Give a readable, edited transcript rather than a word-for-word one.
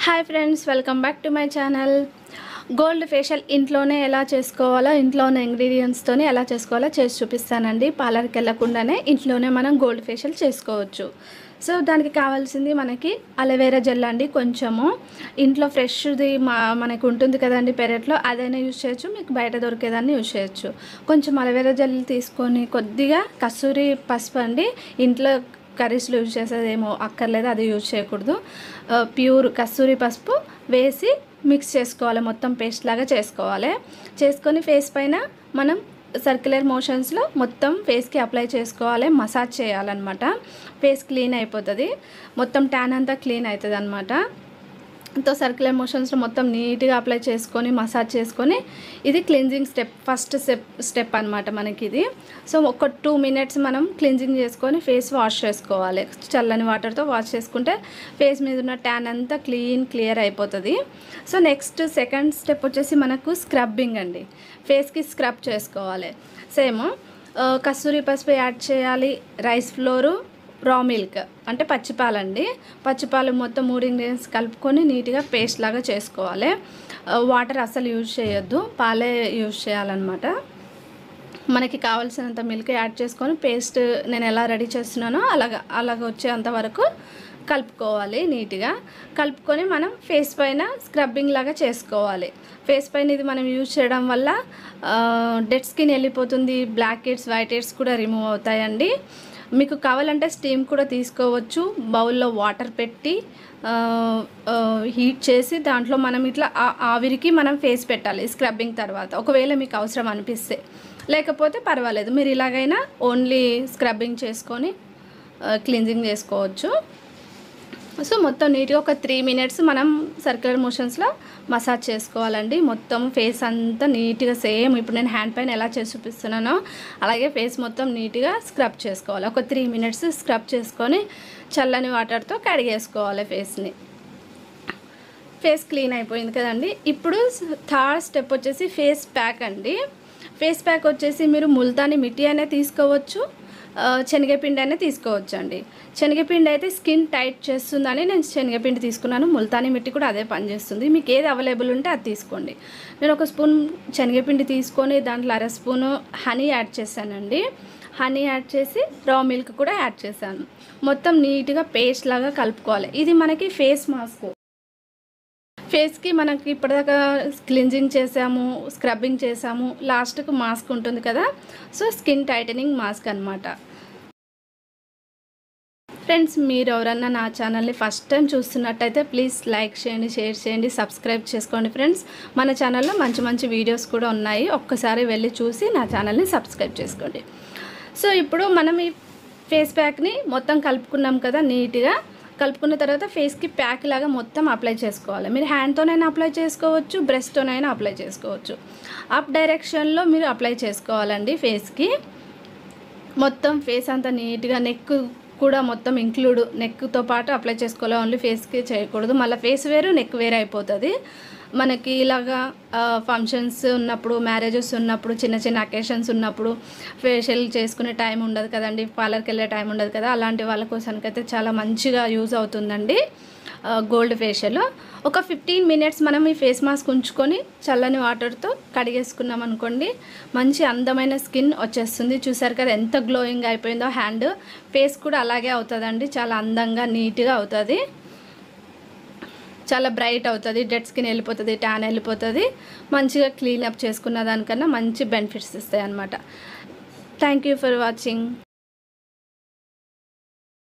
Hi friends, welcome back to my channel. Gold facial ఇంట్లోనే ఎలా చేసుకోవాలో, ఇంట్లోనే ఇంగ్రీడియంట్స్తోనే ఎలా చేసుకోవాలో చేసి చూపిస్తానండి. పార్లర్కి వెళ్ళకుండానే ఇంట్లోనే మనం గోల్డ్ ఫేషియల్ చేసుకోవచ్చు. సో దానికి కావాల్సింది మనకి అలోవెరా జెల్ అండి. కొంచెము ఇంట్లో ఫ్రెష్ది మనకు ఉంటుంది కదండి పెరట్లో, అదైనా యూజ్ చేయొచ్చు, మీకు బయట దొరికేదాన్ని యూజ్ చేయొచ్చు. కొంచెం అలోవెరా జెల్ తీసుకొని కొద్దిగా కస్తూరి పసుపు అండి. ఇంట్లో కర్రీస్లో యూజ్ చేసేదేమో అక్కర్లేదు, అది యూజ్ చేయకూడదు. ప్యూర్ కస్తూరి పసుపు వేసి మిక్స్ చేసుకోవాలి, మొత్తం పేస్ట్ లాగా చేసుకోవాలి. చేసుకొని ఫేస్ పైన మనం సర్క్యులర్ మోషన్స్లో మొత్తం ఫేస్కి అప్లై చేసుకోవాలి, మసాజ్ చేయాలన్నమాట. ఫేస్ క్లీన్ అయిపోతుంది, మొత్తం ట్యాన్ అంతా క్లీన్ అవుతుంది అనమాట. సర్క్యులర్ మోషన్స్లో మొత్తం నీట్గా అప్లై చేసుకొని మసాజ్ చేసుకొని, ఇది క్లిన్జింగ్ ఫస్ట్ స్టెప్ అనమాట మనకి ఇది. సో ఒక 2 minutes మనం క్లిన్జింగ్ చేసుకొని ఫేస్ వాష్ చేసుకోవాలి. చల్లని వాటర్తో వాష్ చేసుకుంటే ఫేస్ మీద ఉన్న ట్యాన్ అంతా క్లియర్ అయిపోతుంది. సో నెక్స్ట్ సెకండ్ స్టెప్ వచ్చేసి మనకు స్క్రబ్బింగ్ అండి. ఫేస్కి స్క్రబ్ చేసుకోవాలి. సేమ్ కస్తూరి పసుపు యాడ్ చేయాలి, రైస్ ఫ్లోరు, రా మిల్క్ అంటే పచ్చిపాలండి. పచ్చిపాలు మొత్తం 3 ingredients కలుపుకొని నీట్గా పేస్ట్ లాగా చేసుకోవాలి. వాటర్ అస్సలు యూజ్ చేయొద్దు, పాలే యూజ్ చేయాలన్నమాట. మనకి కావాల్సినంత మిల్క్ యాడ్ చేసుకొని పేస్ట్ నేను ఎలా రెడీ చేస్తున్నానో అలాగ వచ్చేంత వరకు కలుపుకోవాలి. నీట్గా కలుపుకొని మనం ఫేస్ పైన స్క్రబ్బింగ్ లాగా చేసుకోవాలి. ఫేస్ పైన ఇది మనం యూజ్ చేయడం వల్ల డెడ్ స్కిన్ వెళ్ళిపోతుంది, బ్లాక్ హెడ్స్, వైట్ హెడ్స్ కూడా రిమూవ్ అవుతాయండి. మీకు కావాలంటే స్టీమ్ కూడా తీసుకోవచ్చు. బౌల్లో వాటర్ పెట్టి హీట్ చేసి దాంట్లో మనం ఇట్లా ఆవిరికి మనం ఫేస్ పెట్టాలి స్క్రబ్బింగ్ తర్వాత, ఒకవేళ మీకు అవసరం అనిపిస్తే. లేకపోతే పర్వాలేదు, మీరు ఇలాగైనా ఓన్లీ స్క్రబ్బింగ్ చేసుకొని క్లీన్జింగ్ చేసుకోవచ్చు. సో మొత్తం నీట్గా ఒక 3 minutes మనం సర్క్యులర్ మోషన్స్లో మసాజ్ చేసుకోవాలండి. మొత్తం ఫేస్ అంతా నీట్గా సేమ్ ఇప్పుడు నేను హ్యాండ్ పైన ఎలా చేసి చూపిస్తున్నానో అలాగే ఫేస్ మొత్తం నీట్గా స్క్రబ్ చేసుకోవాలి. ఒక 3 minutes స్క్రబ్ చేసుకొని చల్లని వాటర్తో కడిగేసుకోవాలి ఫేస్ని. ఫేస్ క్లీన్ అయిపోయింది కదండి. ఇప్పుడు థర్డ్ స్టెప్ వచ్చేసి ఫేస్ ప్యాక్ అండి. ఫేస్ ప్యాక్ వచ్చేసి మీరు ముల్తానీ మిట్టి అయినా తీసుకోవచ్చు, శనగపిండి అయినా తీసుకోవచ్చు అండి. శనగపిండి అయితే స్కిన్ టైట్ చేస్తుందని నేను శనగపిండి తీసుకున్నాను. ముల్తానీ మిట్టి కూడా అదే పనిచేస్తుంది. మీకు ఏది అవైలబుల్ ఉంటే అది తీసుకోండి. నేను 1 స్పూన్ శనగపిండి తీసుకొని దాంట్లో 1/2 స్పూను హనీ యాడ్ చేశానండి. హనీ యాడ్ చేసి రా మిల్క్ కూడా యాడ్ చేశాను. మొత్తం నీట్గా పేస్ట్ లాగా కలుపుకోవాలి. ఇది మనకి ఫేస్ మాస్క్. ఫేస్కి మనకి ఇప్పటిదాకా క్లిన్జింగ్ చేసాము, స్క్రబ్బింగ్ చేసాము, లాస్ట్కు మాస్క్ ఉంటుంది కదా. సో స్కిన్ టైటనింగ్ మాస్క్ అనమాట. ఫ్రెండ్స్, మీరు ఎవరన్నా నా ఛానల్ని ఫస్ట్ టైం చూస్తున్నట్టయితే ప్లీజ్ లైక్ చేయండి, షేర్ చేయండి, సబ్స్క్రైబ్ చేసుకోండి. ఫ్రెండ్స్, మన ఛానల్లో మంచి మంచి వీడియోస్ కూడా ఉన్నాయి, ఒక్కసారి వెళ్ళి చూసి నా ఛానల్ని సబ్స్క్రైబ్ చేసుకోండి. సో ఇప్పుడు మనం ఈ ఫేస్ ప్యాక్ని మొత్తం కలుపుకున్నాం కదా. నీట్గా కలుపుకున్న తర్వాత ఫేస్కి ప్యాక్ లాగా మొత్తం అప్లై చేసుకోవాలి. మీరు హ్యాండ్తోనైనా అప్లై చేసుకోవచ్చు, బ్రష్తోనైనా అప్లై చేసుకోవచ్చు. అప్ డైరెక్షన్లో మీరు అప్లై చేసుకోవాలండి ఫేస్కి. మొత్తం ఫేస్ అంతా నీట్గా, నెక్ కూడా మొత్తం ఇంక్లూడ్, నెక్తో పాటు అప్లై చేసుకోవాలి. ఓన్లీ ఫేస్కి చేయకూడదు, మళ్ళీ ఫేస్ వేరు నెక్ వేరే అయిపోతుంది. మనకి ఇలాగా ఫంక్షన్స్ ఉన్నప్పుడు, మ్యారేజెస్ ఉన్నప్పుడు, చిన్న చిన్న అకేషన్స్ ఉన్నప్పుడు ఫేషియల్ చేసుకునే టైం ఉండదు కదండి, పార్లర్కి వెళ్ళే టైం ఉండదు కదా. అలాంటి వాళ్ళ కోసానికైతే చాలా మంచిగా యూజ్ అవుతుందండి గోల్డ్ ఫేషియల్. ఒక 15 minutes మనం ఈ ఫేస్ మాస్క్ ఉంచుకొని చల్లని వాటర్తో కడిగేసుకున్నాం అనుకోండి, మంచి అందమైన స్కిన్ వచ్చేస్తుంది. చూసారు కదా ఎంత గ్లోయింగ్ అయిపోయిందో హ్యాండ్. ఫేస్ కూడా అలాగే అవుతుందండి, చాలా అందంగా నీట్గా అవుతుంది, చాలా బ్రైట్ అవుతుంది. డెడ్ స్కిన్ వెళ్ళిపోతుంది, ట్యాన్ వెళ్ళిపోతుంది. మంచిగా క్లీనప్ చేసుకున్న దానికన్నా మంచి బెనిఫిట్స్ ఇస్తాయి అన్నమాట. Thank you for watching.